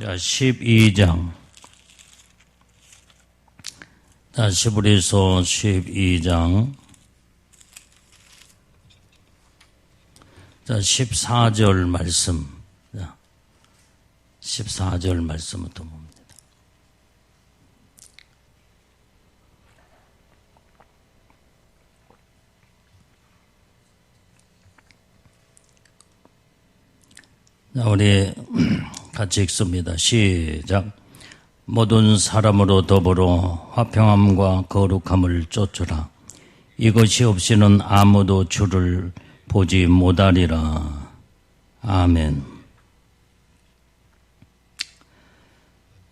자, 12장. 자, 히브리서 12장. 자, 14절 말씀. 자, 14절 말씀부터 봅니다. 자, 우리 같이 읽습니다. 시작. 모든 사람으로 더불어 화평함과 거룩함을 쫓으라. 이것이 없이는 아무도 주를 보지 못하리라. 아멘.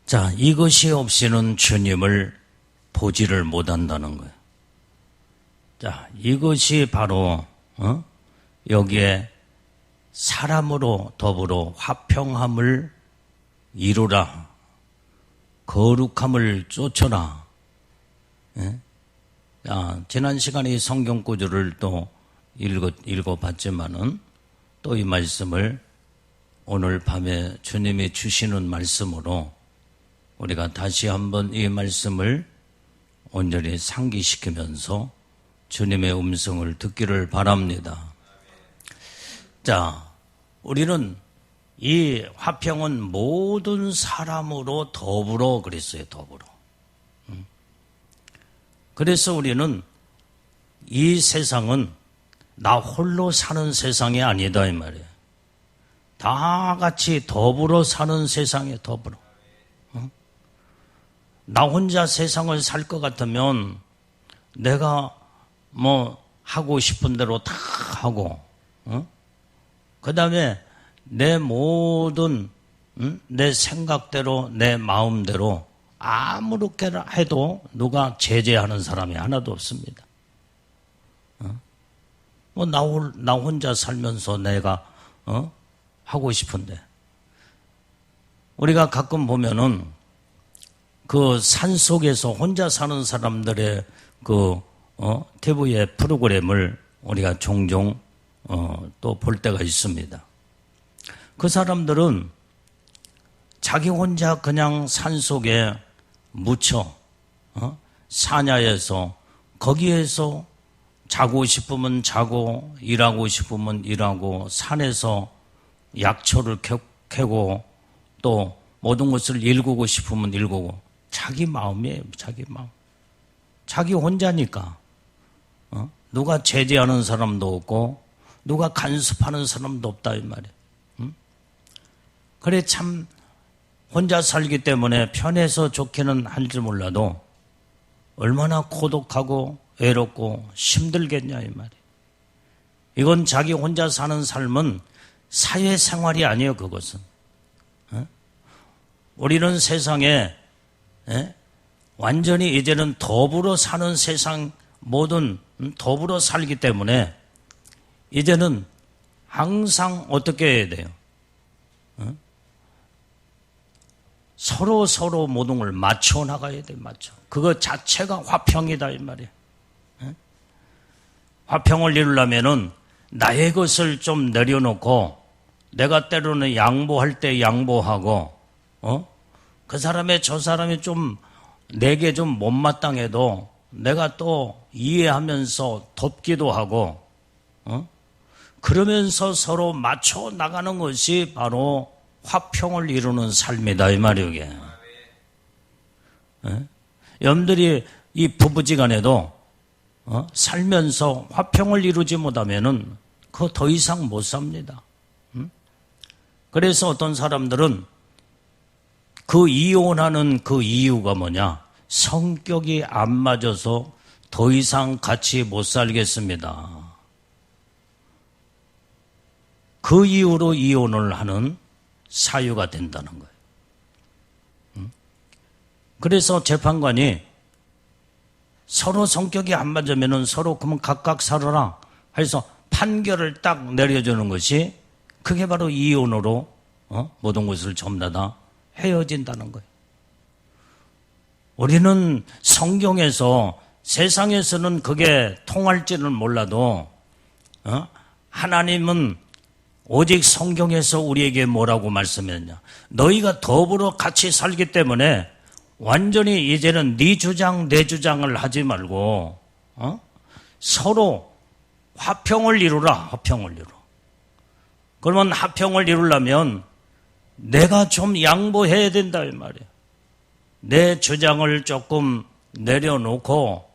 자, 이것이 없이는 주님을 보지를 못한다는 거예요. 자, 이것이 바로 여기에 사람으로 더불어 화평함을 이루라. 거룩함을 쫓아라. 예? 자, 지난 시간에 성경 구절을 또 읽어봤지만은 또 이 말씀을 오늘 밤에 주님이 주시는 말씀으로 우리가 다시 한번 이 말씀을 온전히 상기시키면서 주님의 음성을 듣기를 바랍니다. 자, 우리는 이 화평은 모든 사람으로 더불어 그랬어요. 더불어. 그래서 우리는 이 세상은 나 홀로 사는 세상이 아니다 이 말이에요. 다 같이 더불어 사는 세상에 더불어. 나 혼자 세상을 살 것 같으면 내가 뭐 하고 싶은 대로 다 하고 그 다음에 내 모든 내 생각대로 내 마음대로 아무렇게나 해도 누가 제재하는 사람이 하나도 없습니다. 뭐 나 혼자 살면서 내가 하고 싶은데 우리가 가끔 보면은 그 산속에서 혼자 사는 사람들의 그 TV의 프로그램을 우리가 종종 또 볼 때가 있습니다. 그 사람들은 자기 혼자 그냥 산속에 묻혀 사냐에서 거기에서 자고 싶으면 자고 일하고 싶으면 일하고 산에서 약초를 캐고 또 모든 것을 일구고 싶으면 일구고 자기 마음이에요. 자기 마음. 자기 혼자니까 누가 제재하는 사람도 없고 누가 간섭하는 사람도 없다 이 말이에요. 그래 참 혼자 살기 때문에 편해서 좋기는 할지 몰라도 얼마나 고독하고 외롭고 힘들겠냐 이 말이에요. 이건 자기 혼자 사는 삶은 사회생활이 아니에요. 그것은. 우리는 세상에 완전히 이제는 더불어 사는 세상 모든 더불어 살기 때문에 이제는 항상 어떻게 해야 돼요? 서로 모든 걸 맞춰 나가야 돼, 맞춰. 그거 자체가 화평이다, 이 말이에요. 화평을 이루려면은 나의 것을 좀 내려놓고 내가 때로는 양보할 때 양보하고, 그 사람의 저 사람이 좀 내게 좀 못마땅해도 내가 또 이해하면서 돕기도 하고, 그러면서 서로 맞춰 나가는 것이 바로 화평을 이루는 삶이다 이 말이에요. 이게. 여러분들이 이 부부지간에도 살면서 화평을 이루지 못하면은 그거 더 이상 못 삽니다. 그래서 어떤 사람들은 그 이혼하는 그 이유가 뭐냐? 성격이 안 맞아서 더 이상 같이 못 살겠습니다. 그 이유로 이혼을 하는 사유가 된다는 거예요. 그래서 재판관이 서로 성격이 안 맞으면 서로 그러면 각각 살아라 해서 판결을 딱 내려주는 것이 그게 바로 이혼으로 모든 것을 전부 다 헤어진다는 거예요. 우리는 성경에서 세상에서는 그게 통할지는 몰라도 하나님은 오직 성경에서 우리에게 뭐라고 말씀했냐? 너희가 더불어 같이 살기 때문에 완전히 이제는 네 주장 내 주장을 하지 말고 서로 화평을 이루라. 화평을 이루. 그러면 화평을 이루려면 내가 좀 양보해야 된다 이 말이에요. 내 주장을 조금 내려놓고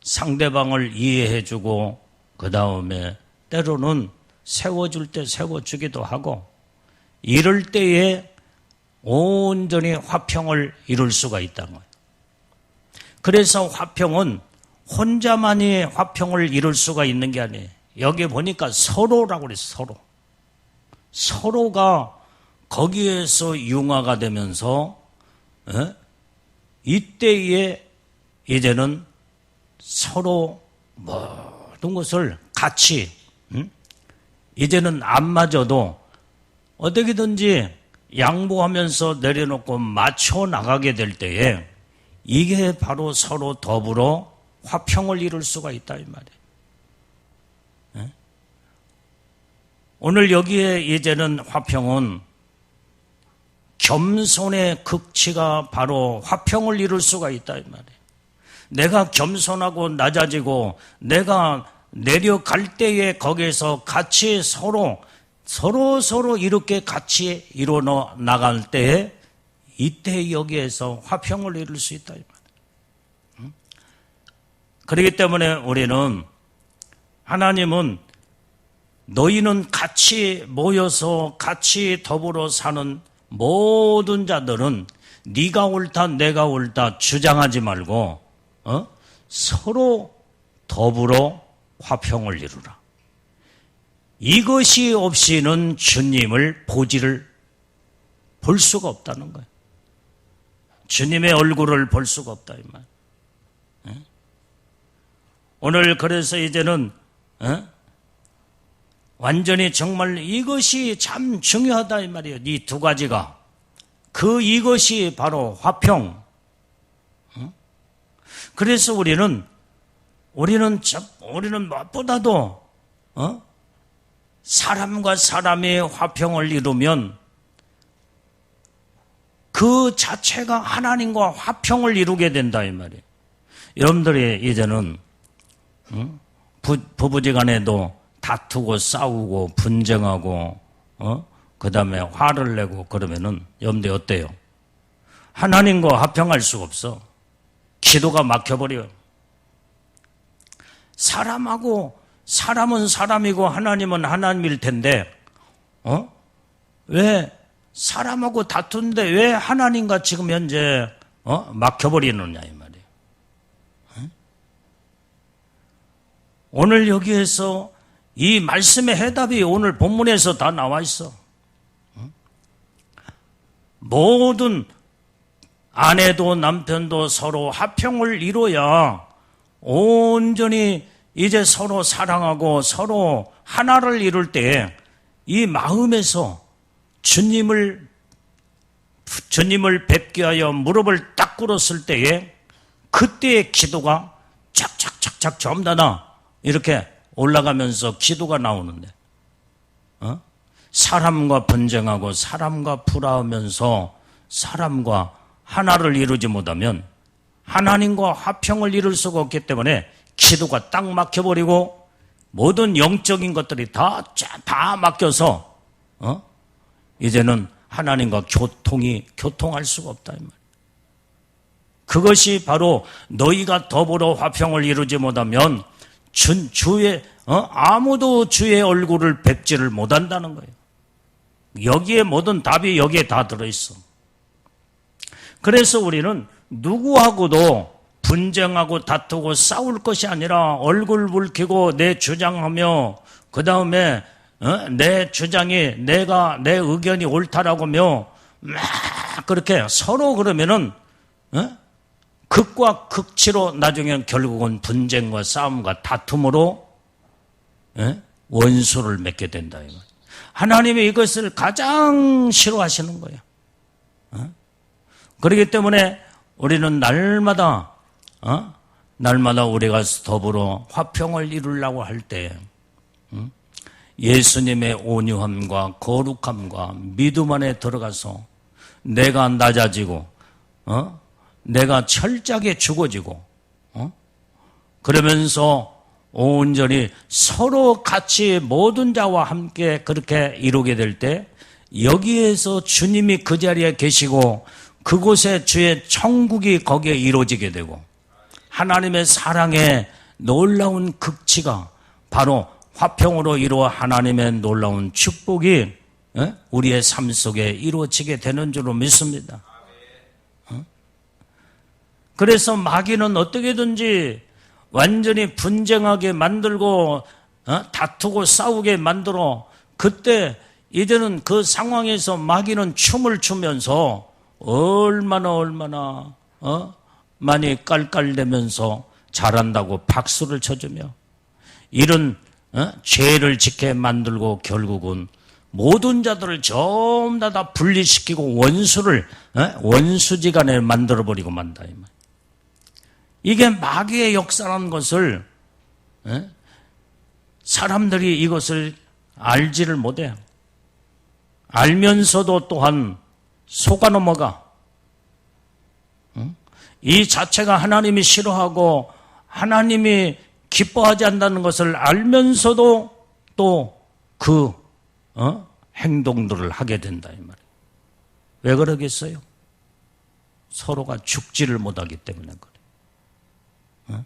상대방을 이해해주고 그 다음에 때로는 세워줄 때 세워주기도 하고 이럴 때에 온전히 화평을 이룰 수가 있다는 거예요. 그래서 화평은 혼자만이 화평을 이룰 수가 있는 게 아니에요. 여기 보니까 서로라고 그랬어요. 서로. 서로가 거기에서 융화가 되면서 이때에 이제는 서로 모든 것을 같이 이제는 안 맞아도 어떻게든지 양보하면서 내려놓고 맞춰 나가게 될 때에 이게 바로 서로 더불어 화평을 이룰 수가 있다 이 말이에요. 오늘 여기에 이제는 화평은 겸손의 극치가 바로 화평을 이룰 수가 있다 이 말이에요. 내가 겸손하고 낮아지고 내가 내려갈 때에 거기에서 같이 서로 이렇게 같이 이루어 나갈 때에 이때 여기에서 화평을 이룰 수 있다 이 말이에요. 그렇기 때문에 우리는 하나님은 너희는 같이 모여서 같이 더불어 사는 모든 자들은 네가 옳다 내가 옳다 주장하지 말고 서로 더불어 화평을 이루라. 이것이 없이는 주님을 볼 수가 없다는 거예요. 주님의 얼굴을 볼 수가 없다 이 말. 오늘 그래서 이제는 완전히 정말 이것이 참 중요하다 이 말이에요. 이 두 가지가. 이것이 바로 화평. 그래서 우리는 무엇보다도 사람과 사람의 화평을 이루면 그 자체가 하나님과 화평을 이루게 된다 이 말이에요. 여러분들이 이제는 부부지간에도 다투고 싸우고 분쟁하고 그 다음에 화를 내고 그러면은 여러분들 어때요? 하나님과 화평할 수가 없어. 기도가 막혀버려요. 사람은 사람이고 하나님은 하나님일 텐데 왜 사람하고 다투는데 왜 하나님과 지금 현재 막혀버리느냐 이 말이에요. 오늘 여기에서 이 말씀의 해답이 오늘 본문에서 다 나와 있어. 모든 아내도 남편도 서로 화평을 이루어야 온전히 이제 서로 사랑하고 서로 하나를 이룰 때 이 마음에서 주님을 뵙기 위하여 무릎을 딱 꿇었을 때에 그때의 기도가 착착착착 점다나 이렇게 올라가면서 기도가 나오는데 사람과 분쟁하고 사람과 불화하면서 사람과 하나를 이루지 못하면 하나님과 화평을 이룰 수가 없기 때문에 기도가 딱 막혀버리고 모든 영적인 것들이 다 막혀서 이제는 하나님과 교통할 수가 없다 이 말. 그것이 바로 너희가 더불어 화평을 이루지 못하면 아무도 주의 얼굴을 뵙지를 못한다는 거예요. 여기에 모든 답이 여기에 다 들어있어. 그래서 우리는 누구하고도 분쟁하고 다투고 싸울 것이 아니라 얼굴 붉히고 내 주장하며 그 다음에 내 주장이 내 의견이 옳다라고며 막 그렇게 서로 그러면은 극과 극치로 나중엔 결국은 분쟁과 싸움과 다툼으로 원수를 맺게 된다. 하나님이 이것을 가장 싫어하시는 거예요. 그렇기 때문에 우리는 날마다 우리가 더불어 화평을 이루려고 할 때 예수님의 온유함과 거룩함과 믿음 안에 들어가서 내가 낮아지고 내가 철저하게 죽어지고 그러면서 온전히 서로 같이 모든 자와 함께 그렇게 이루게 될 때 여기에서 주님이 그 자리에 계시고 그곳에 주의 천국이 거기에 이루어지게 되고 하나님의 사랑의 놀라운 극치가 바로 화평으로 이루어 하나님의 놀라운 축복이 우리의 삶 속에 이루어지게 되는 줄로 믿습니다. 그래서 마귀는 어떻게든지 완전히 분쟁하게 만들고 다투고 싸우게 만들어 그때 이제는 그 상황에서 마귀는 춤을 추면서 얼마나 많이 깔깔대면서 잘한다고 박수를 쳐주며 이런 죄를 짓게 만들고 결국은 모든 자들을 전부 다 분리시키고 원수지간에 만들어버리고 만다. 이게 마귀의 역사라는 것을 사람들이 이것을 알지를 못해요. 알면서도 또한 속아 넘어가. 이 자체가 하나님이 싫어하고 하나님이 기뻐하지 않는다는 것을 알면서도 또 그 행동들을 하게 된다 이 말이에요. 왜 그러겠어요? 서로가 죽지를 못하기 때문에 그래요.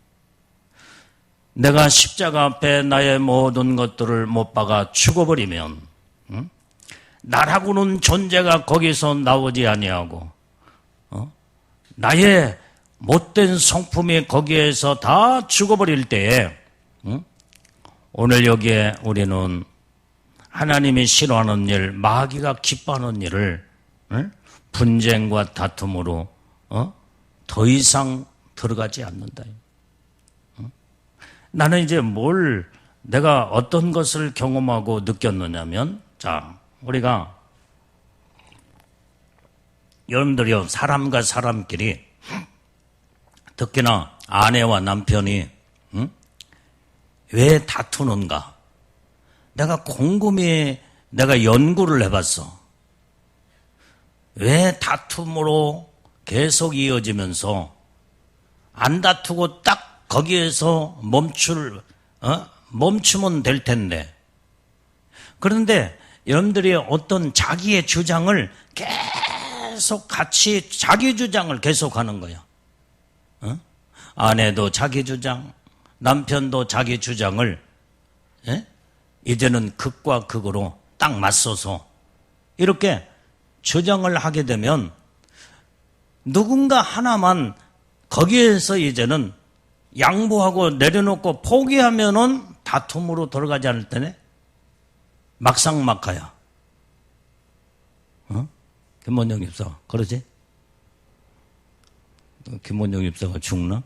내가 십자가 앞에 나의 모든 것들을 못 박아 죽어버리면 나라고는 존재가 거기서 나오지 아니하고 나의 못된 성품이 거기에서 다 죽어버릴 때에 오늘 여기에 우리는 하나님이 싫어하는 일, 마귀가 기뻐하는 일을 분쟁과 다툼으로 더 이상 들어가지 않는다. 나는 이제 내가 어떤 것을 경험하고 느꼈느냐면 자, 우리가 여러분들이요 사람과 사람끼리 특히나 아내와 남편이 왜 다투는가? 내가 곰곰이 내가 연구를 해봤어. 왜 다툼으로 계속 이어지면서 안 다투고 딱 거기에서 멈추면 될 텐데. 그런데 여러분들이 어떤 자기의 주장을 계속 같이 자기 주장을 계속하는 거예요. 아내도 자기 주장, 남편도 자기 주장을 이제는 극과 극으로 딱 맞서서 이렇게 주장을 하게 되면 누군가 하나만 거기에서 이제는 양보하고 내려놓고 포기하면은 다툼으로 들어가지 않을 때네 막상막하야. 김원영 입사 그러지? 김원영 입사가 죽나?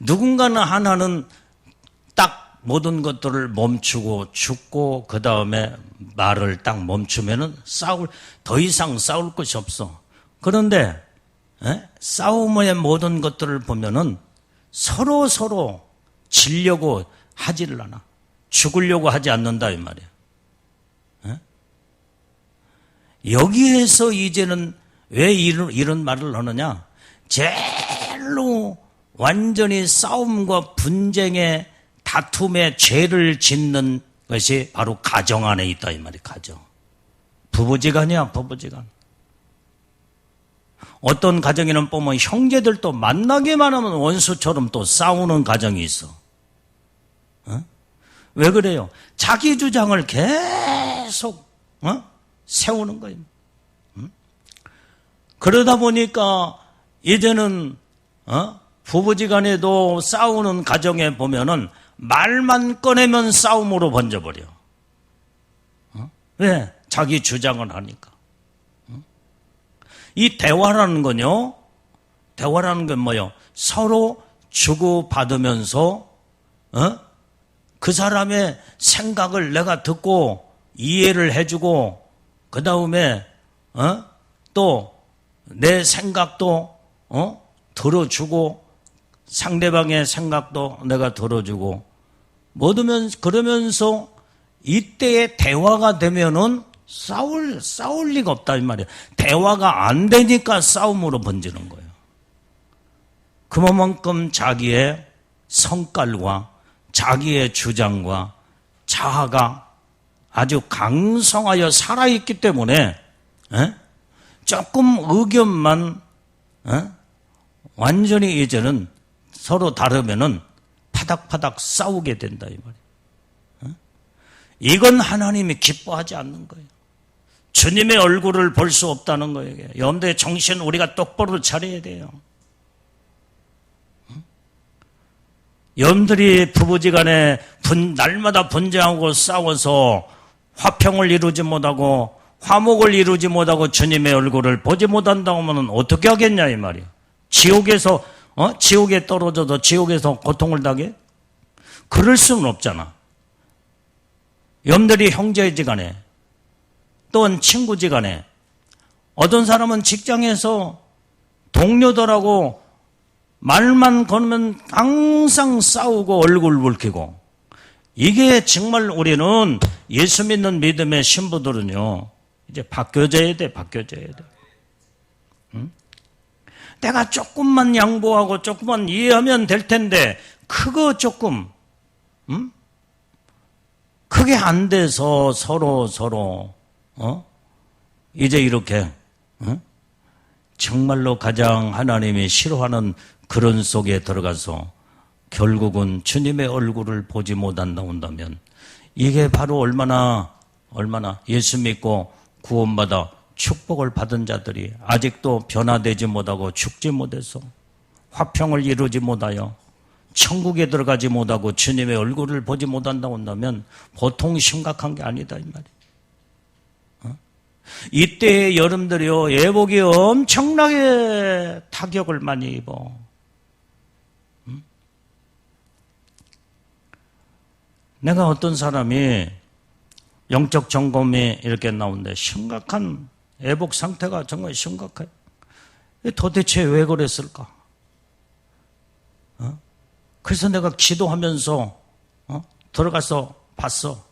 누군가는 하나는 딱 모든 것들을 멈추고 죽고 그 다음에 말을 딱 멈추면은 더 이상 싸울 것이 없어. 그런데 싸움의 모든 것들을 보면은 서로 지려고 하지를 않아. 죽으려고 하지 않는다 이 말이야. 여기에서 이제는 왜 이런 말을 하느냐? 제일로 완전히 싸움과 분쟁의 다툼의 죄를 짓는 것이 바로 가정 안에 있다 이 말이야. 가정. 부부지간이야 부부지간. 어떤 가정에는 보면 형제들도 만나기만 하면 원수처럼 또 싸우는 가정이 있어. 왜 그래요? 자기 주장을 계속 세우는 거예요. 그러다 보니까 이제는 부부지간에도 싸우는 가정에 보면은 말만 꺼내면 싸움으로 번져버려. 왜? 자기 주장을 하니까. 이 대화라는 건요. 대화라는 건 뭐요? 서로 주고받으면서 그 사람의 생각을 내가 듣고 이해를 해주고 그 다음에 또 내 생각도 들어주고 상대방의 생각도 내가 들어주고 그러면서 이때의 대화가 되면은 싸울 리가 없다 이 말이에요. 대화가 안 되니까 싸움으로 번지는 거예요. 그만큼 자기의 성깔과 자기의 주장과 자아가 아주 강성하여 살아있기 때문에 조금 의견만 완전히 이제는 서로 다르면은 파닥파닥 싸우게 된다 이 말이에요. 이건 하나님이 기뻐하지 않는 거예요. 주님의 얼굴을 볼 수 없다는 거예요. 여러분들의 정신 우리가 똑바로 차려야 돼요. 여러분들이 부부지간에 날마다 분쟁하고 싸워서 화평을 이루지 못하고 화목을 이루지 못하고 주님의 얼굴을 보지 못한다고 하면 어떻게 하겠냐 이 말이에요. 지옥에 떨어져도 지옥에서 고통을 당해? 그럴 수는 없잖아. 여러분들이 형제지간에 또는 친구지간에 어떤 사람은 직장에서 동료들하고 말만 걸으면 항상 싸우고 얼굴 붉히고, 이게 정말 우리는 예수 믿는 믿음의 신부들은요 이제 바뀌어져야 돼. 응? 내가 조금만 양보하고 조금만 이해하면 될 텐데 그거 조금 그게 안 돼서 서로 이제 이렇게 정말로 가장 하나님이 싫어하는 그런 속에 들어가서 결국은 주님의 얼굴을 보지 못한다 온다면, 이게 바로 얼마나 예수 믿고 구원받아 축복을 받은 자들이 아직도 변화되지 못하고 죽지 못해서 화평을 이루지 못하여 천국에 들어가지 못하고 주님의 얼굴을 보지 못한다 온다면 보통 심각한 게 아니다 이 말이에요. 이때의 여러분들이요 예복이 엄청나게 타격을 많이 입어. 내가 어떤 사람이 영적 점검이 이렇게 나오는데 심각한 예복 상태가 정말 심각해요. 도대체 왜 그랬을까? 그래서 내가 기도하면서 들어가서 봤어.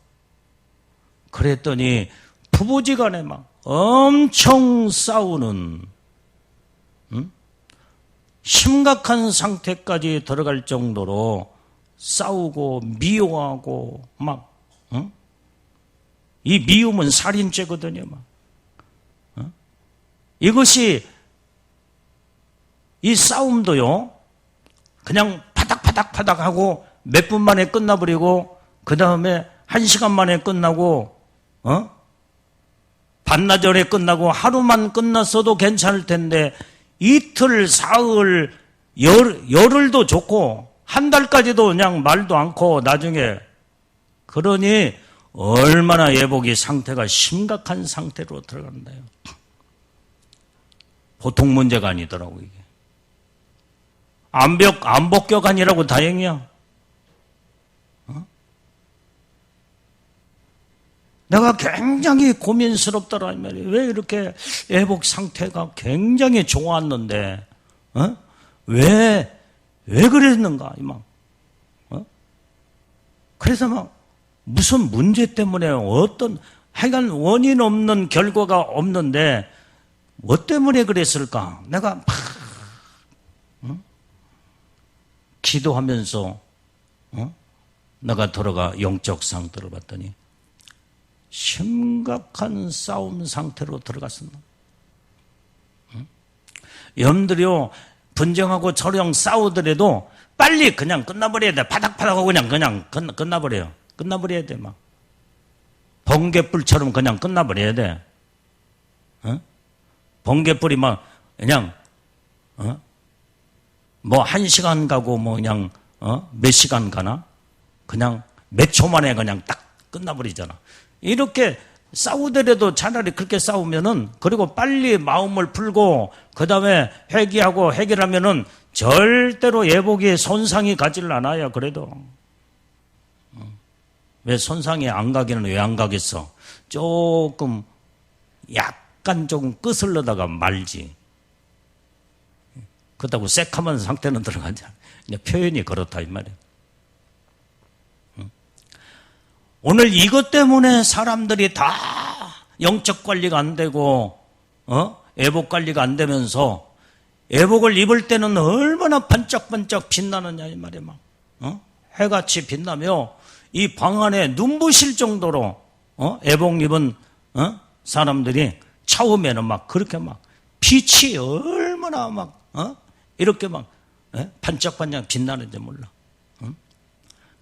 그랬더니 부부지간에 막 엄청 싸우는 심각한 상태까지 들어갈 정도로 싸우고 미워하고 막 이 미움은 살인죄거든요. 막 이것이 이 싸움도요 그냥 파닥파닥하고 몇 분 만에 끝나버리고 그 다음에 1시간 만에 끝나고 반나절에 끝나고 하루만 끝났어도 괜찮을 텐데 이틀, 사흘, 열흘도 좋고 한 달까지도 그냥 말도 않고 나중에, 그러니 얼마나 예복이 상태가 심각한 상태로 들어간다요. 보통 문제가 아니더라고 이게. 안 복격아니라고 다행이야. 내가 굉장히 고민스럽더라 이 말이에요. 왜 이렇게 예복 상태가 굉장히 좋았는데 왜 그랬는가 막. 그래서 막 무슨 문제 때문에 하여간 원인 없는 결과가 없는데 뭐 때문에 그랬을까? 내가 막 기도하면서 내가 들어가 영적 상태를 봤더니 심각한 싸움 상태로 들어갔습니다. 여러분들이요 분쟁하고 저랑 싸우더라도 빨리 그냥 끝나버려야 돼. 파닥파닥하고 그냥 끝나버려요. 끝나버려야 돼. 막 번개불처럼 그냥 끝나버려야 돼. 번개불이 막 그냥 뭐 1시간 가고 뭐 그냥 몇 시간 가나? 그냥 몇 초 만에 그냥 딱 끝나버리잖아. 이렇게 싸우더라도 차라리 그렇게 싸우면은, 그리고 빨리 마음을 풀고 그 다음에 회개하고 해결하면은 절대로 예복에 손상이 가지를 않아요. 그래도 왜 손상이 안 가기는 왜 안 가겠어? 조금 약간 조금 끄슬러다가 말지. 그렇다고 새카만 상태는 들어가지 않아. 표현이 그렇다 이 말이에요. 오늘 이것 때문에 사람들이 다 영적 관리가 안 되고 애복 관리가 안 되면서 애복을 입을 때는 얼마나 반짝반짝 빛나느냐 이 말이야. 막 해같이 빛나며 이 방 안에 눈부실 정도로 애복 입은 사람들이 처음에는 막 그렇게 막 빛이 얼마나 막 이렇게 막 반짝반짝 빛나는지 몰라.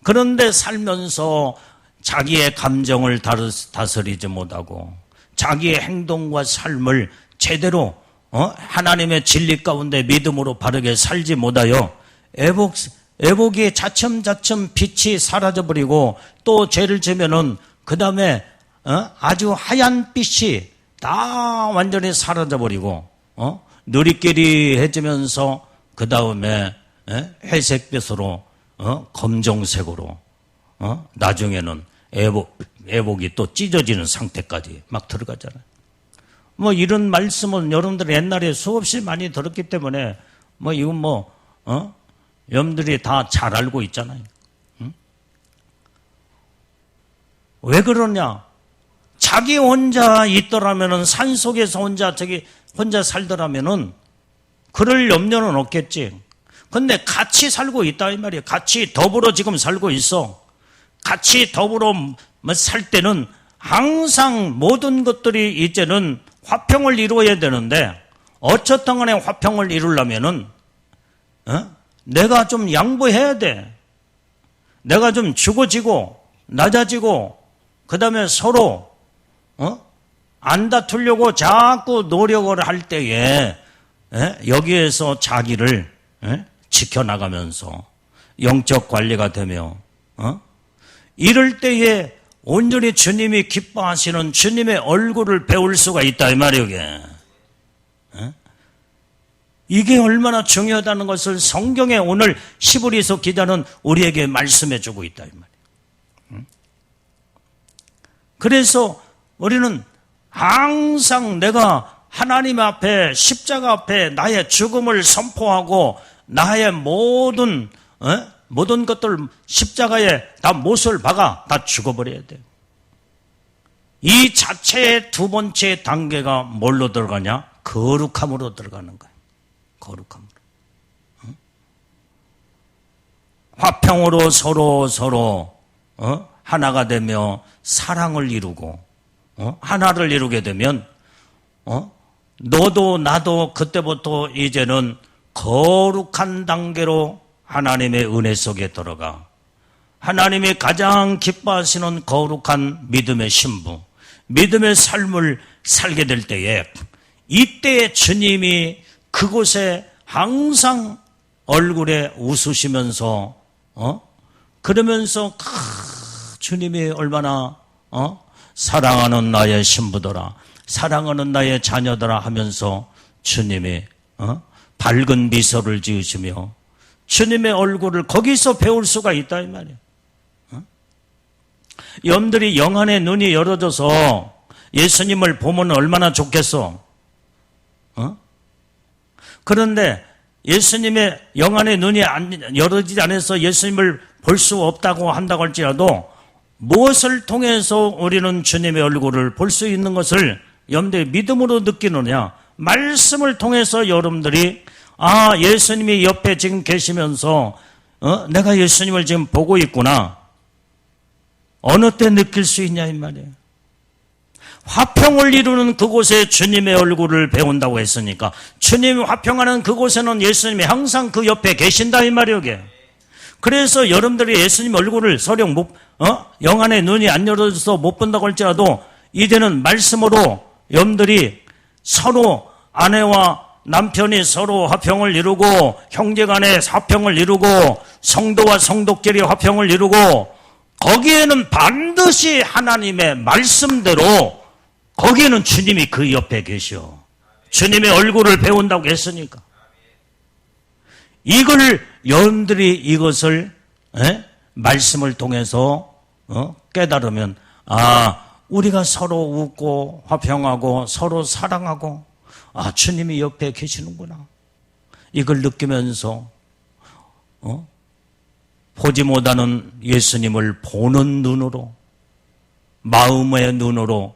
그런데 살면서 자기의 감정을 다스리지 못하고 자기의 행동과 삶을 제대로 하나님의 진리 가운데 믿음으로 바르게 살지 못하여 애복이 차츰차츰 빛이 사라져버리고 또 죄를 지면은 그 다음에 아주 하얀 빛이 다 완전히 사라져버리고 느리끼리해지면서 그 다음에 회색빛으로 검정색으로 나중에는 애복이 또 찢어지는 상태까지 막 들어가잖아요. 뭐 이런 말씀은 여러분들 옛날에 수없이 많이 들었기 때문에 뭐 이건 여러분들이 다 잘 알고 있잖아요. 왜 그러냐? 자기 혼자 있더라면은 산속에서 혼자 살더라면은 그럴 염려는 없겠지. 근데 같이 살고 있다 이 말이에요. 같이 더불어 지금 살고 있어. 같이 더불어 살 때는 항상 모든 것들이 이제는 화평을 이루어야 되는데 어쨌든 간에 화평을 이루려면은 내가 좀 양보해야 돼. 내가 좀 죽어지고 낮아지고 그 다음에 서로 안 다투려고 자꾸 노력을 할 때에 여기에서 자기를 지켜나가면서 영적 관리가 되며 이럴 때에 온전히 주님이 기뻐하시는 주님의 얼굴을 배울 수가 있다 이 말이에요. 이게 얼마나 중요하다는 것을 성경에 오늘 시브리서 기자는 우리에게 말씀해 주고 있다 이 말이에요. 그래서 우리는 항상 내가 하나님 앞에 십자가 앞에 나의 죽음을 선포하고 나의 모든 것들 십자가에 다 못을 박아 다 죽어버려야 돼요. 이 자체의 두 번째 단계가 뭘로 들어가냐? 거룩함으로 들어가는 거예요. 거룩함으로. 화평으로 서로 하나가 되며 사랑을 이루고 하나를 이루게 되면 너도 나도 그때부터 이제는 거룩한 단계로 하나님의 은혜 속에 들어가 하나님이 가장 기뻐하시는 거룩한 믿음의 신부, 믿음의 삶을 살게 될 때에 이때 주님이 그곳에 항상 얼굴에 웃으시면서 그러면서 주님이 얼마나 사랑하는 나의 신부더라, 사랑하는 나의 자녀더라 하면서 주님이 밝은 미소를 지으시며 주님의 얼굴을 거기서 배울 수가 있다 이 말이에요. 여러분들이 영안의 눈이 열어져서 예수님을 보면 얼마나 좋겠어. 그런데 예수님의 영안의 눈이 열어지지 않아서 예수님을 볼 수 없다고 한다고 할지라도 무엇을 통해서 우리는 주님의 얼굴을 볼 수 있는 것을 여러분들이 믿음으로 느끼느냐? 말씀을 통해서 여러분들이 예수님이 옆에 지금 계시면서 내가 예수님을 지금 보고 있구나. 어느 때 느낄 수 있냐 이 말이에요. 화평을 이루는 그곳에 주님의 얼굴을 배운다고 했으니까 주님이 화평하는 그곳에는 예수님이 항상 그 옆에 계신다 이 말이에요. 그래서 여러분들이 예수님 얼굴을 서령 영안의 눈이 안 열어져서 못 본다고 할지라도 이제는 말씀으로 여러분들이 서로 아내와 남편이 서로 화평을 이루고 형제간에 화평을 이루고 성도와 성도끼리 화평을 이루고 거기에는 반드시 하나님의 말씀대로 거기에는 주님이 그 옆에 계셔. 주님의 얼굴을 배운다고 했으니까. 여러분들이 이것을 말씀을 통해서 깨달으면 우리가 서로 웃고 화평하고 서로 사랑하고 주님이 옆에 계시는구나. 이걸 느끼면서 보지 못하는 예수님을 보는 눈으로 마음의 눈으로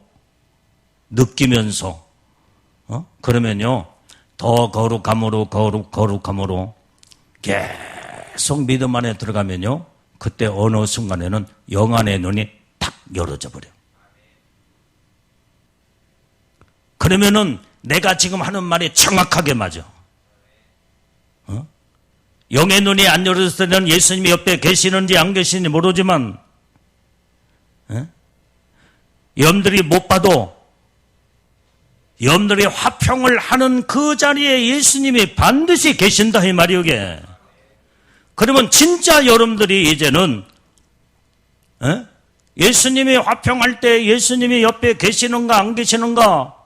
느끼면서 그러면요 더 거룩함으로 계속 믿음 안에 들어가면요 그때 어느 순간에는 영안의 눈이 탁 열어져 버려. 그러면은 내가 지금 하는 말이 정확하게 맞아. 영의 눈이 안 열어졌을 때는 예수님이 옆에 계시는지 안 계시는지 모르지만 여러분들이 못 봐도 여러분들이 화평을 하는 그 자리에 예수님이 반드시 계신다 이 말이요. 그러면 진짜 여러분들이 이제는 예수님이 화평할 때 예수님이 옆에 계시는가 안 계시는가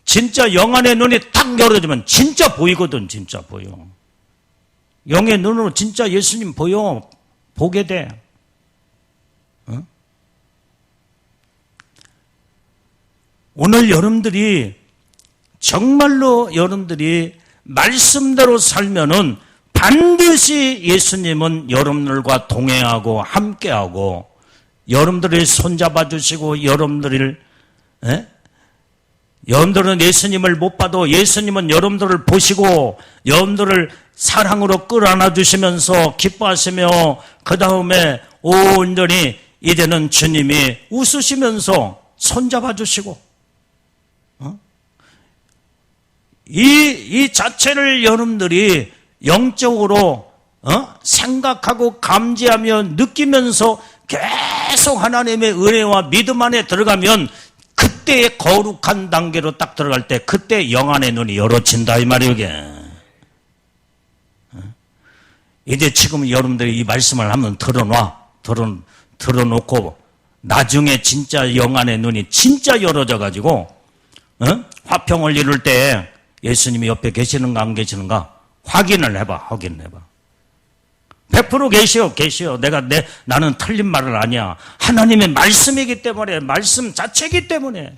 진짜 영안의 눈이 딱 열어지면 진짜 보이거든. 진짜 보여. 영의 눈으로 진짜 예수님 보여. 보게 돼. 오늘 여러분들이 정말로 여러분들이 말씀대로 살면은 반드시 예수님은 여러분들과 동행하고 함께하고 여러분들을 손잡아 주시고 여러분들은 예수님을 못 봐도 예수님은 여러분들을 보시고 여러분들을 사랑으로 끌어안아 주시면서 기뻐하시며 그 다음에 온전히 이제는 주님이 웃으시면서 손잡아 주시고 이 자체를 여러분들이 영적으로 생각하고 감지하며 느끼면서 계속 하나님의 은혜와 믿음 안에 들어가면 그때의 거룩한 단계로 딱 들어갈 때 그때 영안의 눈이 열어진다 이 말이에요. 이제 지금 여러분들이 이 말씀을 한번 들어놓고 나중에 진짜 영안의 눈이 진짜 열어져 가지고 화평을 이룰 때 예수님이 옆에 계시는가 안 계시는가 확인을 해봐. 100% 계시오. 나는 틀린 말을 아니야. 하나님의 말씀이기 때문에, 말씀 자체이기 때문에.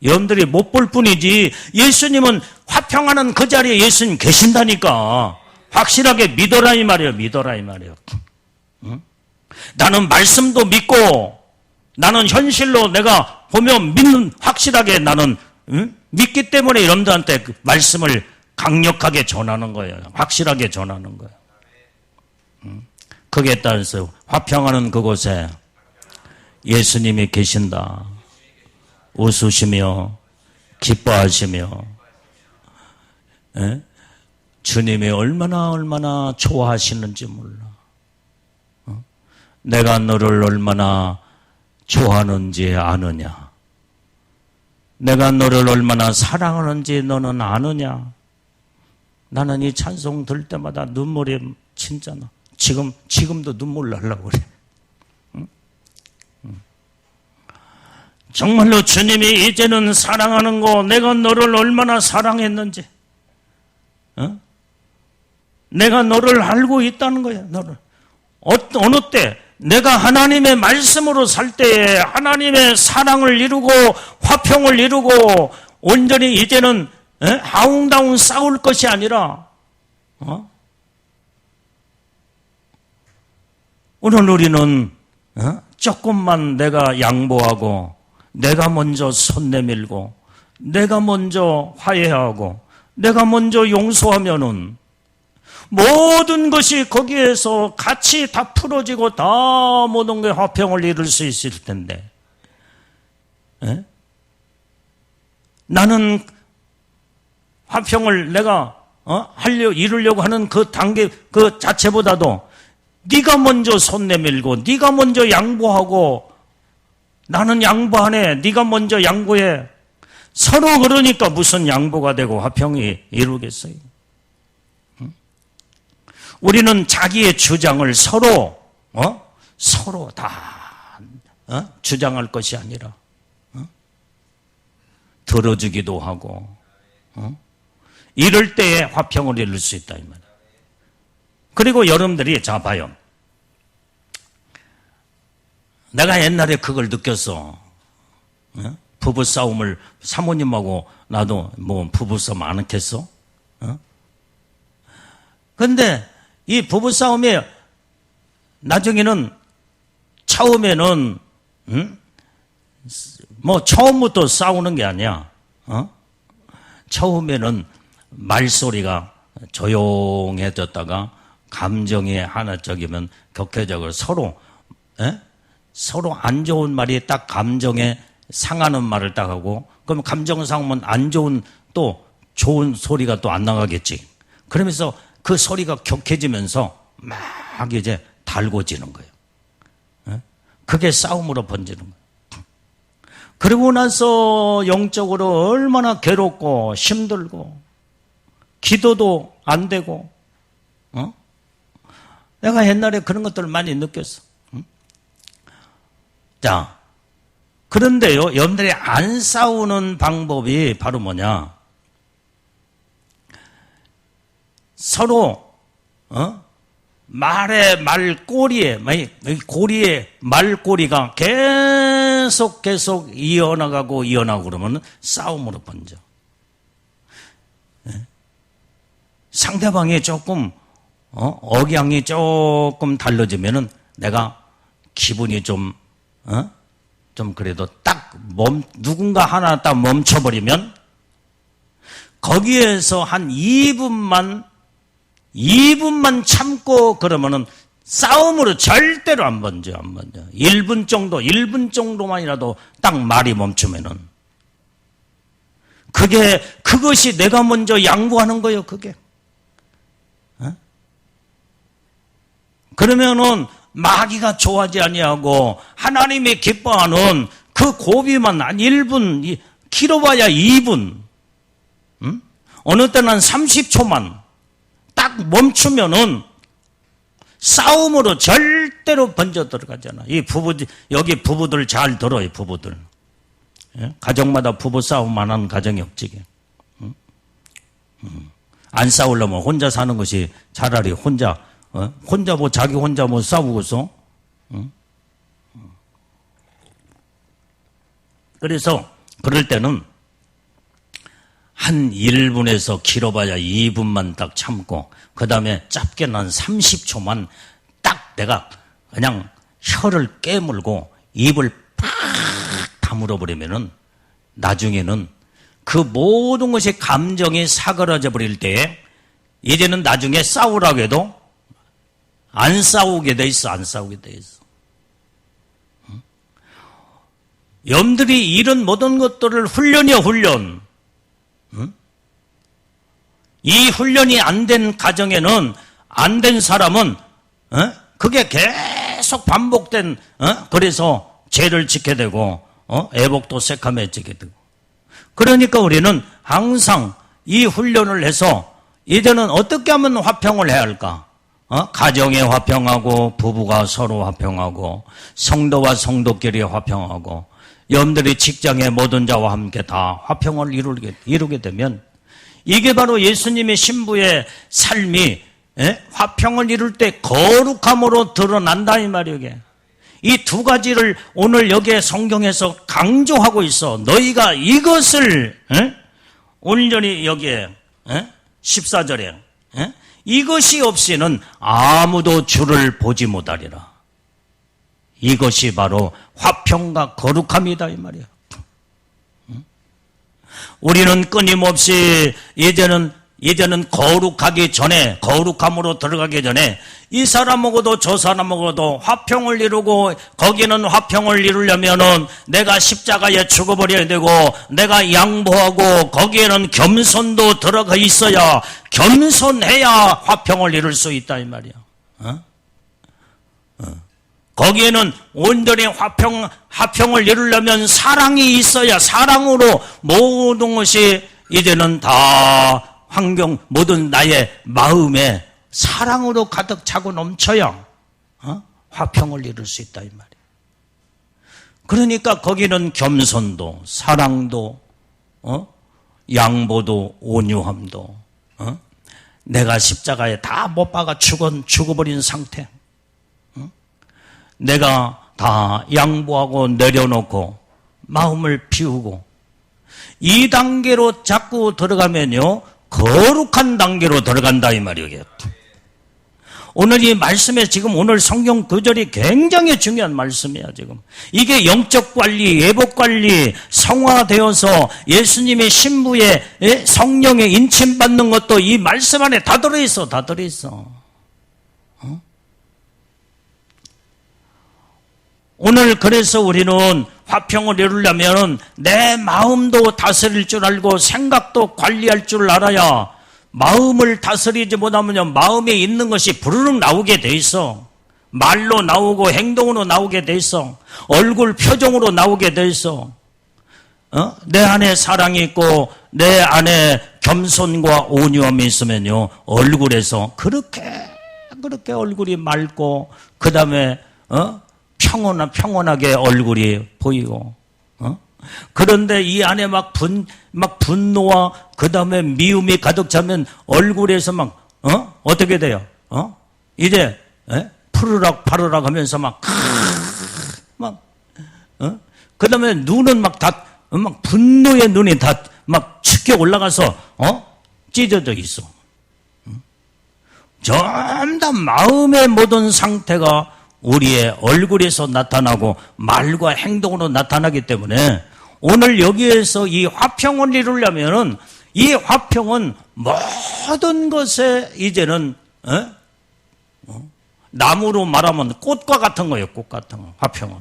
여러분들이 못 볼 뿐이지, 예수님은 화평하는 그 자리에 예수님 계신다니까. 확실하게 믿어라 이 말이에요. 응? 나는 말씀도 믿고, 나는 현실로 내가 보면 확실하게 나는, 믿기 때문에 여러분들한테 그 말씀을 강력하게 전하는 거예요. 확실하게 전하는 거예요. 거기에 따라서 화평하는 그곳에 예수님이 계신다. 웃으시며 기뻐하시며 주님이 얼마나 좋아하시는지 몰라. 내가 너를 얼마나 좋아하는지 아느냐. 내가 너를 얼마나 사랑하는지 너는 아느냐. 나는 이 찬송 들 때마다 눈물이 진짜 나. 지금도 눈물 나려고 그래. 정말로 주님이 이제는 사랑하는 거, 내가 너를 얼마나 사랑했는지, 내가 너를 알고 있다는 거야. 너를 어느 때 내가 하나님의 말씀으로 살 때에 하나님의 사랑을 이루고 화평을 이루고 온전히 이제는 아웅다웅 싸울 것이 아니라 오늘 우리는 조금만 내가 양보하고 내가 먼저 손 내밀고 내가 먼저 화해하고 내가 먼저 용서하면은 모든 것이 거기에서 같이 다 풀어지고 다 모든 게 화평을 이룰 수 있을 텐데 나는 화평을 내가 이루려고 하는 그 단계 그 자체보다도 네가 먼저 손 내밀고 네가 먼저 양보하고 나는 양보 안 해. 네가 먼저 양보해. 서로 그러니까 무슨 양보가 되고 화평이 이루겠어요. 우리는 자기의 주장을 서로 다 주장할 것이 아니라 들어주기도 하고 이럴 때에 화평을 이룰 수 있다 이 말이에요. 그리고 여러분들이 자 봐요. 내가 옛날에 그걸 느꼈어. 부부싸움을 사모님하고 나도 뭐 부부싸움 안 했겠어? 근데 이 부부싸움이 나중에는 처음에는 뭐 처음부터 싸우는 게 아니야. 처음에는 말소리가 조용해졌다가 감정이 하나적이면 격해져서 서로 안 좋은 말이 딱 감정에 상하는 말을 딱 하고, 그럼 감정 상하면 안 좋은 또 좋은 소리가 또 안 나가겠지. 그러면서 그 소리가 격해지면서 막 이제 달궈지는 거예요. 그게 싸움으로 번지는 거예요. 그러고 나서 영적으로 얼마나 괴롭고 힘들고 기도도 안 되고, 내가 옛날에 그런 것들을 많이 느꼈어. 자, 그런데요, 여러분들이 안 싸우는 방법이 바로 뭐냐? 서로 말의 말꼬리에, 고리에 말꼬리가 계속 이어나가고 그러면 싸움으로 번져. 상대방이 조금 억양이 조금 달라지면은 내가 기분이 좀 그래도 딱 누군가 하나 딱 멈춰버리면 거기에서 한 2분만 참고 그러면은 싸움으로 절대로 안 번져. 1분 정도만이라도 딱 말이 멈추면은 그것이 내가 먼저 양보하는 거예요, 그게. 그러면은 마귀가 좋아하지 아니하고 하나님이 기뻐하는 그 고비만 한 1분, 길어봐야 2분, 어느 때는 한 30초만 딱 멈추면은 싸움으로 절대로 번져 들어가잖아. 여기 부부들 잘 들어요, 부부들. 가정마다 부부 싸움만 하는 가정이 없지. 안 싸우려면 혼자 사는 것이 차라리 혼자 자기 혼자 싸우고서. 그래서 그럴 때는 한 1분에서 길어봐야 2분만 딱 참고, 그 다음에 짧게는 한 30초만 딱 내가 그냥 혀를 깨물고 입을 팍 다물어 버리면은 나중에는 그 모든 것이 감정이 사그라져 버릴 때에 이제는 나중에 싸우라고 해도 안 싸우게 돼 있어. 여러분들이 이런 모든 것들을 훈련이야, 훈련. 이 훈련이 안 된 가정에는, 안 된 사람은 그게 계속 반복된, 그래서 죄를 짓게 되고 애복도 새카매지게 되고. 그러니까 우리는 항상 이 훈련을 해서 이제는 어떻게 하면 화평을 해야 할까? 가정에 화평하고, 부부가 서로 화평하고, 성도와 성도끼리 화평하고, 여러분들이 직장의 모든 자와 함께 다 화평을 이루게 되면, 이게 바로 예수님의 신부의 삶이 화평을 이룰 때 거룩함으로 드러난다 이 말이에요. 이게. 이 두 가지를 오늘 여기에 성경에서 강조하고 있어. 너희가 이것을 온전히 여기에 14절에 이것이 없이는 아무도 주를 보지 못하리라. 이것이 바로 화평과 거룩함이다 이 말이야. 우리는 끊임없이 이제는 거룩하기 전에, 거룩함으로 들어가기 전에 이 사람하고도 저 사람하고도 화평을 이루고, 거기는 화평을 이루려면은 내가 십자가에 죽어버려야 되고, 내가 양보하고, 거기에는 겸손도 들어가 있어야, 겸손해야 화평을 이룰 수 있다 이 말이야. 거기에는 온전히 화평을 이루려면 사랑이 있어야, 사랑으로 모든 것이 이제는 다 모든 나의 마음에 사랑으로 가득 차고 넘쳐야 화평을 이룰 수 있다 이 말이에요. 그러니까 거기는 겸손도, 사랑도, 양보도, 온유함도, 내가 십자가에 다 못 박아 죽어버린 상태, 내가 다 양보하고 내려놓고 마음을 비우고, 이 단계로 자꾸 들어가면요 거룩한 단계로 들어간다 이 말이에요. 오늘 이 말씀에 지금 오늘 성경 구절이 굉장히 중요한 말씀이야, 지금. 이게 영적 관리, 예복 관리, 성화되어서 예수님의 신부의 성령에 인침받는 것도 이 말씀 안에 다 들어있어, 다 들어있어. 오늘 그래서 우리는 화평을 이루려면 내 마음도 다스릴 줄 알고 생각도 관리할 줄 알아야 마음을 다스리지 못하면 마음에 있는 것이 부르륵 나오게 돼 있어. 말로 나오고 행동으로 나오게 돼 있어. 얼굴 표정으로 나오게 돼 있어. 내 안에 사랑이 있고 내 안에 겸손과 온유함이 있으면요, 얼굴에서 그렇게 얼굴이 맑고 그 다음에 평온하게 얼굴이 보이고, 그런데 이 안에 막 분노와 그 다음에 미움이 가득 차면 얼굴에서 어떻게 돼요? 이제, 푸르락 파르락 하면서 그 다음에 눈은 막 분노의 눈이 다 치켜 올라가서, 찢어져 있어. 전부 다 마음의 모든 상태가 우리의 얼굴에서 나타나고 말과 행동으로 나타나기 때문에 오늘 여기에서 이 화평을 이루려면은 이 화평은 모든 것에 이제는 나무로 말하면 꽃과 같은 거예요. 꽃 같은 거. 화평은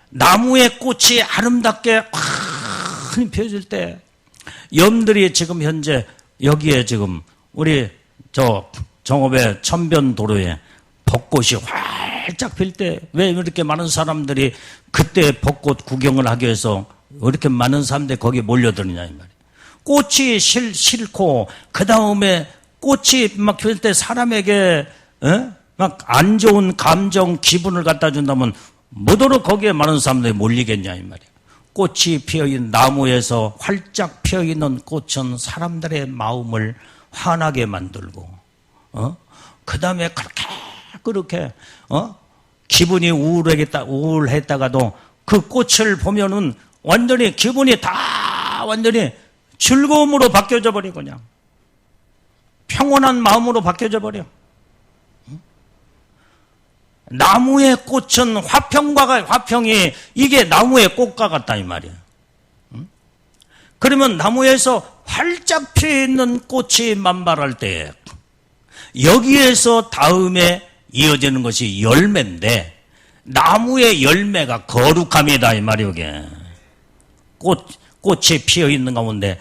나무의 꽃이 아름답게 환히 펴질 때 염들이 지금 현재 여기에 지금 우리 정읍의 천변도로에 벚꽃이 활짝 필 때 왜 이렇게 많은 사람들이 그때 벚꽃 구경을 하기 위해서 이렇게 많은 사람들이 거기에 몰려드느냐 이 말이에요. 꽃이 싫고 그 다음에 꽃이 막 필 때 사람에게 막 안 좋은 감정 기분을 갖다 준다면 뭐더러 거기에 많은 사람들이 몰리겠냐 이 말이에요. 꽃이 피어있는 나무에서 활짝 피어있는 꽃은 사람들의 마음을 환하게 만들고 그 다음에 그렇게, 기분이 우울했다가도 그 꽃을 보면은 완전히 기분이 다 완전히 즐거움으로 바뀌어져 버리고 그냥. 평온한 마음으로 바뀌어져 버려. 나무의 꽃은 화평이 이게 나무의 꽃과 같다 이 말이에요. 그러면 나무에서 활짝 피어 있는 꽃이 만발할 때 여기에서 다음에 이어지는 것이 열매인데 나무의 열매가 거룩함이다 이 말이요. 이게 꽃이 피어 있는 가운데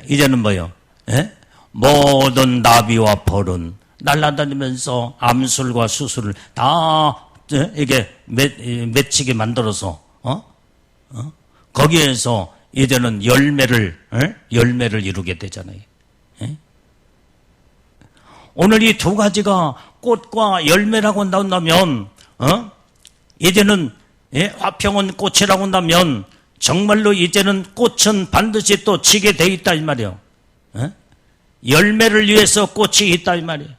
이제는 뭐요? 모든 나비와 벌은 날아다니면서 암술과 수술을 다 이게 맺히게 만들어서 거기에서 이제는 열매를 이루게 되잖아요. 오늘 이 두 가지가 꽃과 열매라고 나온다면, 이제는, 화평은 꽃이라고 한다면, 정말로 이제는 꽃은 반드시 또 지게 돼 있다, 이 말이에요. 열매를 위해서 꽃이 있다, 이 말이에요.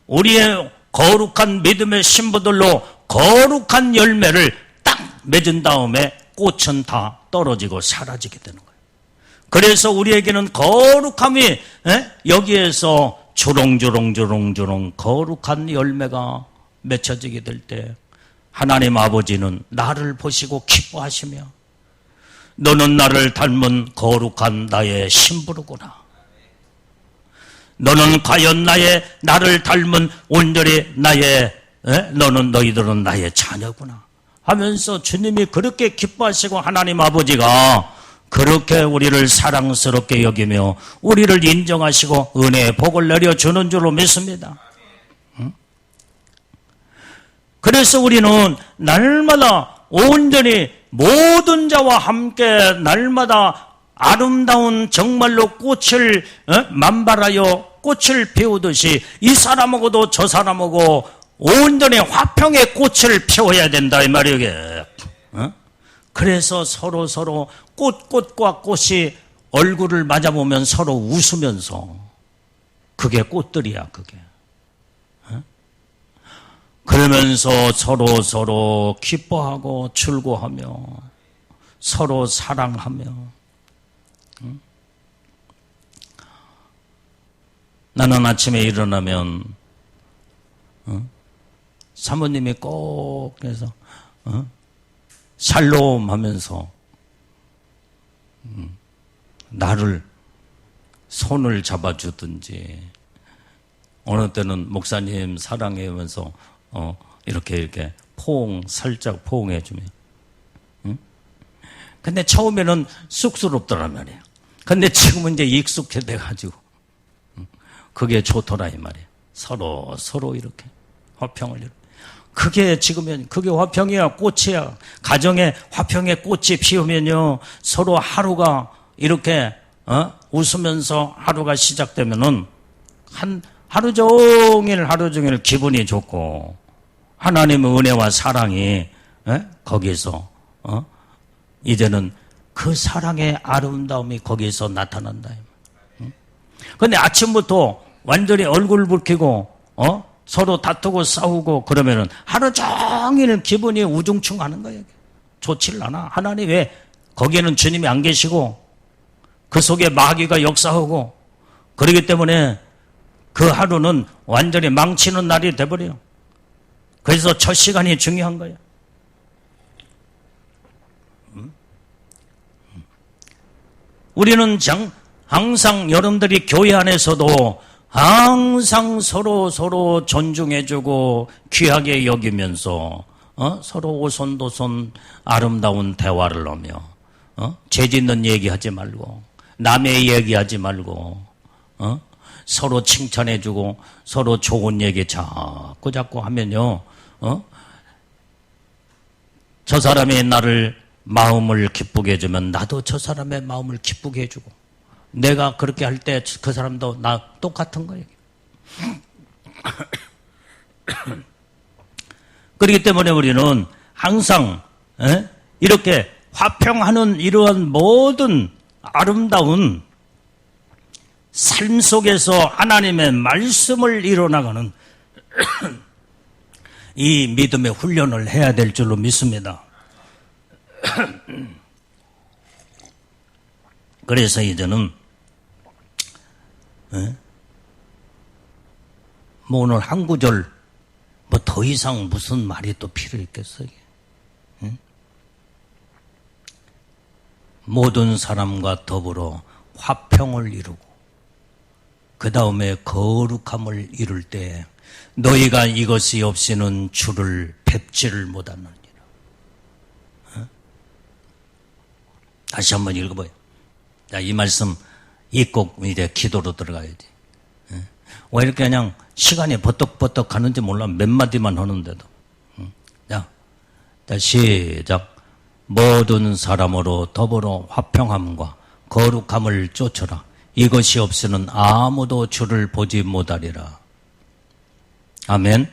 우리의 거룩한 믿음의 신부들로 거룩한 열매를 딱 맺은 다음에 꽃은 다 떨어지고 사라지게 되는 거예요. 그래서 우리에게는 거룩함이, 여기에서 주렁주렁 거룩한 열매가 맺혀지게 될 때 하나님 아버지는 나를 보시고 기뻐하시며 너는 나를 닮은 거룩한 나의 신부로구나. 너는 과연 나를 닮은 온전히 너희들은 나의 자녀구나 하면서 주님이 그렇게 기뻐하시고 하나님 아버지가 그렇게 우리를 사랑스럽게 여기며 우리를 인정하시고 은혜의 복을 내려주는 줄로 믿습니다. 그래서 우리는 날마다 온전히 모든 자와 함께 날마다 아름다운 정말로 꽃을 만발하여 꽃을 피우듯이 이 사람하고도 저 사람하고 온전히 화평의 꽃을 피워야 된다 이 말이에요. 그래서 서로 꽃과 꽃이 얼굴을 맞아보면 서로 웃으면서 그게 꽃들이야 그게. 그러면서 서로 기뻐하고 즐거워하며 서로 사랑하며 나는 아침에 일어나면 사모님이 꼭 해서 샬롬 하면서 나를 손을 잡아주든지, 어느 때는 목사님 사랑해 하면서 이렇게 살짝 포옹해주면. 근데 처음에는 쑥스럽더란 말이에요. 근데 지금은 이제 익숙해돼가지고 그게 좋더라 이 말이에요. 서로 이렇게 화평을 이루고. 그게 화평이야, 꽃이야. 가정에 화평의 꽃이 피우면요, 서로 하루가 이렇게 웃으면서 하루가 시작되면은 하루 종일 기분이 좋고, 하나님의 은혜와 사랑이 거기서 이제는 그 사랑의 아름다움이 거기서 나타난다. 근데 아침부터 완전히 얼굴 붉히고 서로 다투고 싸우고 그러면은 하루 종일 기분이 우중충하는 거예요. 좋질 않아. 하나님 왜 거기에는 주님이 안 계시고 그 속에 마귀가 역사하고, 그렇기 때문에 그 하루는 완전히 망치는 날이 돼버려요. 그래서 첫 시간이 중요한 거예요. 우리는 항상 여러분들이 교회 안에서도 항상 서로 존중해주고 귀하게 여기면서 서로 오손도손 아름다운 대화를 하며 죄짓는 얘기하지 말고 남의 얘기하지 말고 서로 칭찬해주고 서로 좋은 얘기 자꾸 하면요, 저 사람이 나를 마음을 기쁘게 해주면 나도 저 사람의 마음을 기쁘게 해주고, 내가 그렇게 할 때 그 사람도 나 똑같은 거예요. 그렇기 때문에 우리는 항상 이렇게 화평하는 이러한 모든 아름다운 삶 속에서 하나님의 말씀을 이뤄나가는 이 믿음의 훈련을 해야 될 줄로 믿습니다. 그래서 이제는 뭐 오늘 한 구절 뭐 더 이상 무슨 말이 또 필요 있겠어요? 모든 사람과 더불어 화평을 이루고 그 다음에 거룩함을 이룰 때 너희가 이것이 없이는 주를 뵙지를 못하느니라. 다시 한번 읽어봐요. 자, 이 말씀 읽고 이제 기도로 들어가야지. 왜 이렇게 그냥 시간이 버떡버떡 가는지 몰라. 몇 마디만 하는데도. 자, 시작. 모든 사람으로 더불어 화평함과 거룩함을 쫓으라. 이것이 없이는 아무도 주를 보지 못하리라. 아멘.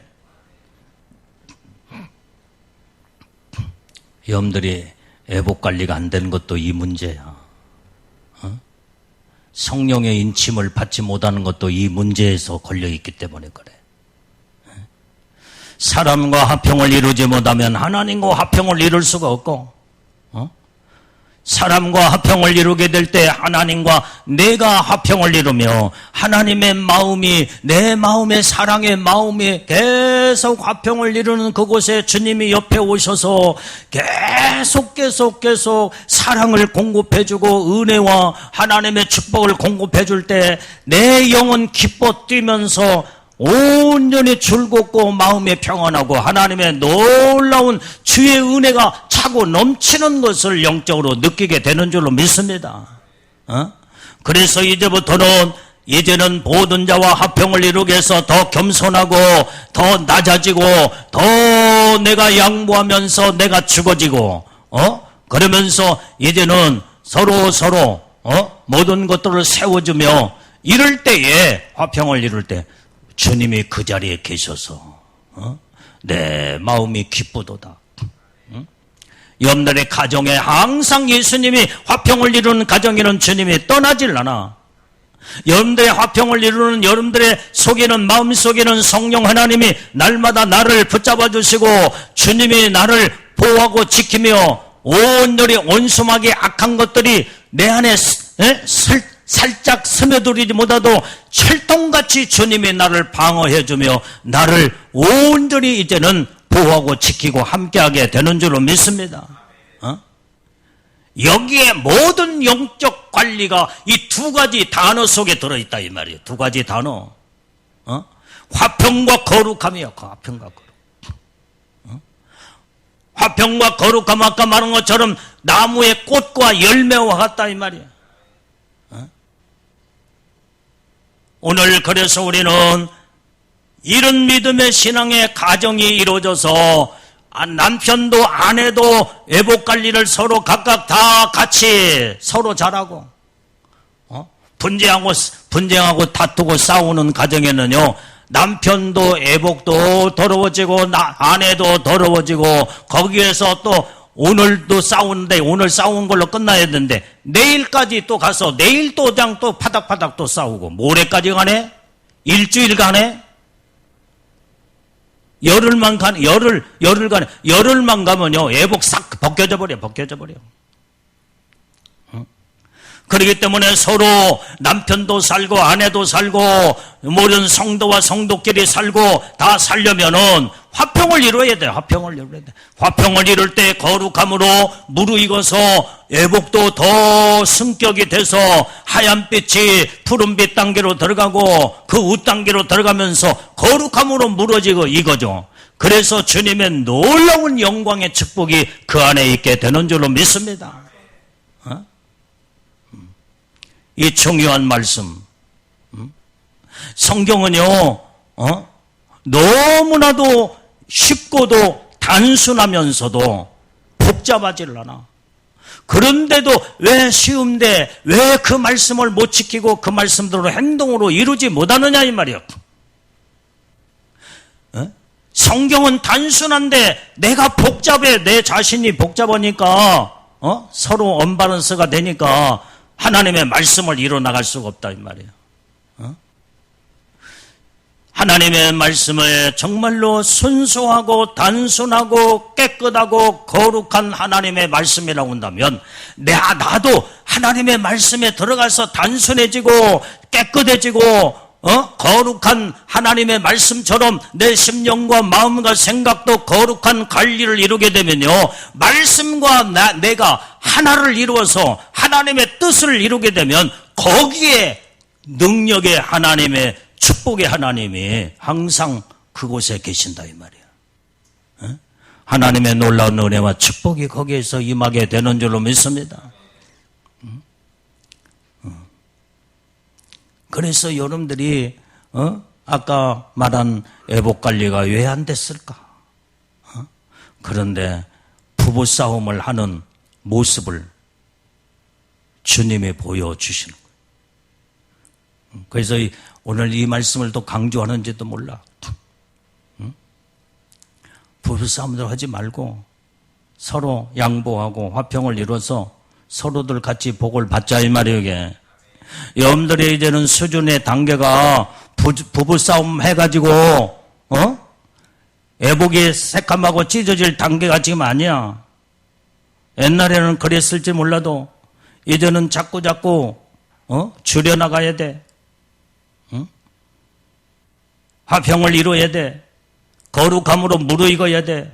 여러분들이 애복 관리가 안 되는 것도 이 문제야. 성령의 인침을 받지 못하는 것도 이 문제에서 걸려있기 때문에 그래. 사람과 화평을 이루지 못하면 하나님과 화평을 이룰 수가 없고, 사람과 화평을 이루게 될 때 하나님과 내가 화평을 이루며 하나님의 마음이 내 마음의 사랑의 마음이 계속 화평을 이루는 그곳에 주님이 옆에 오셔서 계속 사랑을 공급해주고 은혜와 하나님의 축복을 공급해줄 때 내 영은 기뻐 뛰면서 온전히 즐겁고 마음이 평안하고 하나님의 놀라운 주의 은혜가 차고 넘치는 것을 영적으로 느끼게 되는 줄로 믿습니다. 그래서 이제는 모든 자와 화평을 이루게 해서 더 겸손하고 더 낮아지고 더 내가 양보하면서 내가 죽어지고 그러면서 이제는 서로 모든 것들을 세워주며 이럴 때에 화평을 이룰 때 주님이 그 자리에 계셔서 내 마음이 기쁘도다. 여러분들의 가정에 항상 예수님이 화평을 이루는 가정에는 주님이 떠나질 않아. 여러분들의 화평을 이루는 여러분들의 속에는 마음속에는 성령 하나님이 날마다 나를 붙잡아 주시고 주님이 나를 보호하고 지키며 온전히 온순하게 악한 것들이 내 안에 살짝 스며들지 못하도 철통같이 주님이 나를 방어해주며 나를 온전히 이제는 보호하고 지키고 함께하게 되는 줄로 믿습니다. 여기에 모든 영적 관리가 이 두 가지 단어 속에 들어있다 이 말이에요. 두 가지 단어. 화평과 거룩함이요. 화평과 거룩. 화평과 거룩함 아까 말한 것처럼 나무의 꽃과 열매와 같다 이 말이에요. 오늘 그래서 우리는 이런 믿음의 신앙의 가정이 이루어져서 남편도 아내도 애복관리를 서로 각각 다 같이 서로 잘하고 분쟁하고 다투고 싸우는 가정에는요 남편도 애복도 더러워지고 아내도 더러워지고 거기에서 또 오늘도 싸우는데 오늘 싸운 걸로 끝나야 되는데 내일까지 또 가서 내일 또 그냥 또 파닥파닥 또 싸우고 모레까지 가네? 일주일간에? 열흘만 가네? 열흘만 가면요 애복 싹 벗겨져 버려. 그렇기 때문에 서로 남편도 살고 아내도 살고 모든 성도와 성도끼리 살고 다 살려면은 화평을 이루어야 돼. 화평을 이룰 때 거룩함으로 무르익어서 애복도 더 승격이 돼서 하얀빛이 푸른빛 단계로 들어가고 그 웃 단계로 들어가면서 거룩함으로 무너지고 이거죠. 그래서 주님의 놀라운 영광의 축복이 그 안에 있게 되는 줄로 믿습니다. 이 중요한 말씀. 성경은요, 너무나도 쉽고도 단순하면서도 복잡하지를 않아. 그런데도 왜 쉬운데 왜 그 말씀을 못 지키고 그 말씀대로 행동으로 이루지 못하느냐 이 말이야. 성경은 단순한데 내가 복잡해. 내 자신이 복잡하니까 서로 언밸런스가 되니까 하나님의 말씀을 이뤄나갈 수가 없다 이 말이에요. 하나님의 말씀을 정말로 순수하고 단순하고 깨끗하고 거룩한 하나님의 말씀이라고 한다면 나도 하나님의 말씀에 들어가서 단순해지고 깨끗해지고 거룩한 하나님의 말씀처럼 내 심령과 마음과 생각도 거룩한 관리를 이루게 되면요 말씀과 내가 하나를 이루어서 하나님의 뜻을 이루게 되면 거기에 능력의 하나님의 축복의 하나님이 항상 그곳에 계신다 이 말이에요. 하나님의 놀라운 은혜와 축복이 거기에서 임하게 되는 줄로 믿습니다. 그래서 여러분들이 아까 말한 애복관리가 왜 안 됐을까? 그런데 부부싸움을 하는 모습을 주님이 보여주시는 거예요. 그래서 오늘 이 말씀을 또 강조하는지도 몰라. 부부싸움들 하지 말고 서로 양보하고 화평을 이뤄서 서로들 같이 복을 받자 이 말이에요. 이게. 여러분들의 이제는 수준의 단계가 부부싸움 해가지고 애복이 새까맣고 찢어질 단계가 지금 아니야. 옛날에는 그랬을지 몰라도 이제는 자꾸 줄여나가야 돼. 화평을 이루어야 돼. 거룩함으로 무르익어야 돼.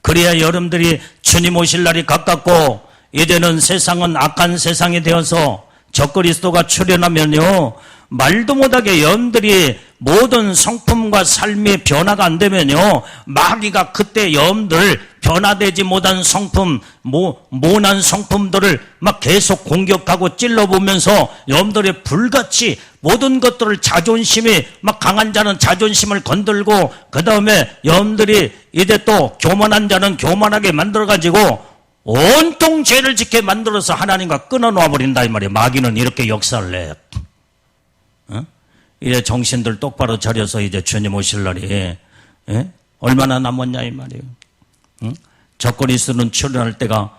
그래야 여러분들이 주님 오실 날이 가깝고 이제는 세상은 악한 세상이 되어서 적그리스도가 출현하면요 말도 못하게 여러분들이 모든 성품과 삶의 변화가 안 되면요 마귀가 그때 여러분들 변화되지 못한 성품 모난 성품들을 막 계속 공격하고 찔러보면서 여러분들의 불같이 모든 것들을 자존심이 막 강한 자는 자존심을 건들고 그 다음에 여러분들이 이제 또 교만한 자는 교만하게 만들어가지고 온통 죄를 짓게 만들어서 하나님과 끊어놓아 버린다 이 말이에요. 마귀는 이렇게 역사를 해. 이제 정신들 똑바로 차려서 이제 주님 오실 날이 얼마나 남았냐 이 말이에요. 적그리스도는 출현할 때가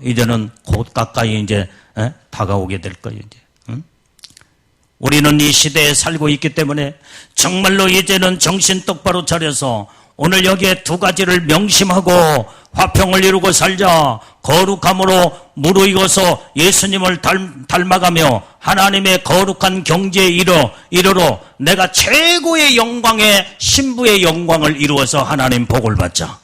이제는 곧 가까이 이제 다가오게 될 거예요. 이제. 우리는 이 시대에 살고 있기 때문에 정말로 이제는 정신 똑바로 차려서 오늘 여기에 두 가지를 명심하고 화평을 이루고 살자. 거룩함으로 무르익어서 예수님을 닮아가며 하나님의 거룩한 경지에 이르러 내가 최고의 영광의 신부의 영광을 이루어서 하나님 복을 받자.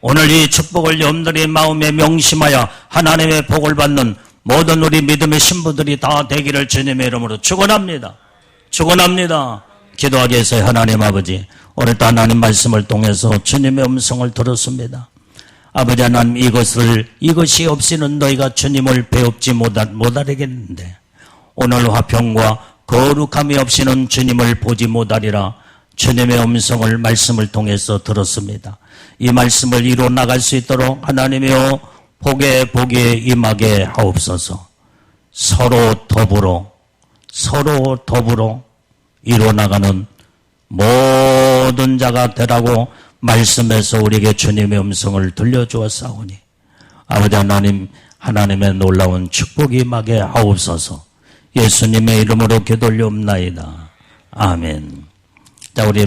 오늘 이 축복을 여러분들의 마음에 명심하여 하나님의 복을 받는 모든 우리 믿음의 신부들이 다 되기를 주님의 이름으로 축원합니다. 축원합니다. 기도하기 위해서 하나님 아버지, 오늘도 하나님 말씀을 통해서 주님의 음성을 들었습니다. 아버지 하나님, 이것이 없이는 너희가 주님을 배웁지 못하겠는데 오늘 화평과 거룩함이 없이는 주님을 보지 못하리라. 주님의 음성을 말씀을 통해서 들었습니다. 이 말씀을 이루어 나갈 수 있도록 하나님이여 복에 임하게 하옵소서. 서로 더불어 이루어 나가는 모든 자가 되라고 말씀에서 우리에게 주님의 음성을 들려주었사오니 아버지 하나님, 하나님의 놀라운 축복이 임하게 하옵소서. 예수님의 이름으로 기도 올리옵나이다. 아멘. 자, 우리